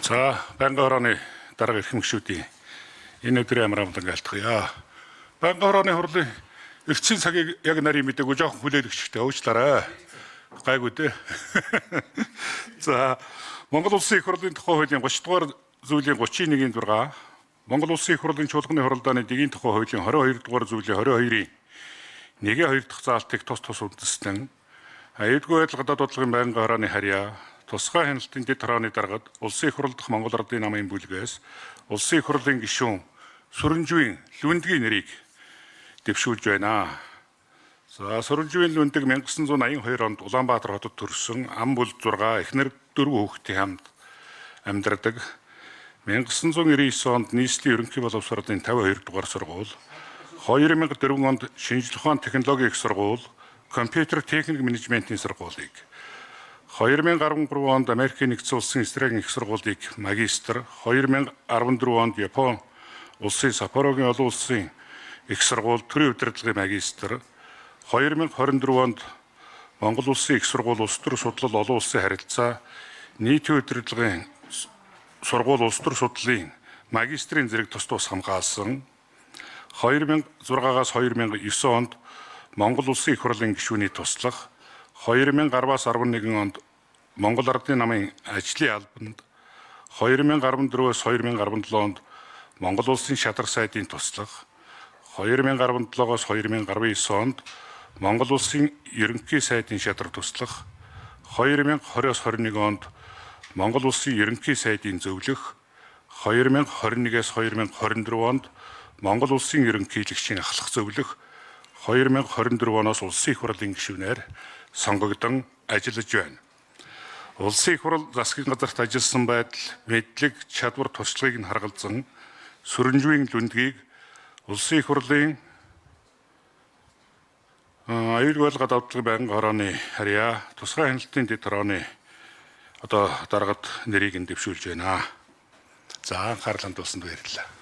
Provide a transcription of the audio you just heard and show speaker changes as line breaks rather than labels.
За, байнгын хорооны дарга эрхэм гишүүдийн энэ өдрийн амар амгалан айлтгая. Байнгын хорооны хурлын эртний цагийг яг нарийн мэдээгүй жоохон хүлээлгчтэй уучлаарай. Гайгүй дээ. За, Монгол Улсын их хурлын тухай хуулийн 30 дугаар зүйлийн 31-ийн 6, Монгол Улсын их хурлын чуулганы хуралдааны дэгийн тухай хуулийн 22 дугаар зүйлийн 22-ийн 1-2 дахь заалтыг тус үндэслэн аюулгүй байдал гадаад бодлогын байнгын хорооны харьяа тусгай хяналтын дэд хорооны даргад Улсын их хурл дахь Монгол Ардын намын бүлгээс Улсын их хурлын гишүүн Сүрэнживийн Лүндэгийн нэрийг дэвшүүлж байна. За, Сүрэнживийн Лүндэг 1982 онд Улаанбаатар хотод төрсөн ам бүл 6 эхнэр 4 хүүхдийн хамт амьдардаг. 1999 онд нийслэлийн ерөнхий боловсролын 52 дугаар сургууль, 2004 онд шинжлэх ухааны технологийн их сургууль, компьютер техник менежментийн сургуулийг, 2013 онд Америкийн нэгдсэн улсын Израилийн их сургуулийг магистр, 2014 онд Япон улсын Саппорогийн олон улсын их сургууль төрийн удирдлагын магистр, 2024 онд Монгол улсын их сургууль улс төр судлал олон улсын харилцаа нийтийн удирдлагын сургууль улс төр судлалын магистрийн зэрэг тус хамгаалсан, 2006-аас 2009 онд Монгол Улсын их хурлын гишүүний туслах, 2010-аас 11 онд Монгол Ардын намын ажлын албанд, 2014-өөс 2017 онд Монгол Улсын шадар сайдын туслах, 2017-оос 2019 онд Монгол Улсын ерөнхий сайдын шадар туслах, 2020-оос 21 онд Монгол Улсын ерөнхий сайдын зөвлөх, 2021-ээс 2024 онд Монгол Улсын ерөнхийлөгчийн ахлах зөвлөх, 2024 оноос Улсын их хурлын гишүүнээр сонгогдсон ажиллаж байна. Улсын их хурл засгийн газарт ажилласан байдал, мэдлэг, чадвар, туршлагыг нь харгалзан Сүрэнживийн Лүндгийг Улсын их хурлын аюулгүй байдал гадаад бодлогын байнгын хорооны харьяа тусгай хяналтын дэд хорооны даргад нэрийг нь дэвшүүлж байна. За, анхаарлаа хандуулсанд баярлалаа.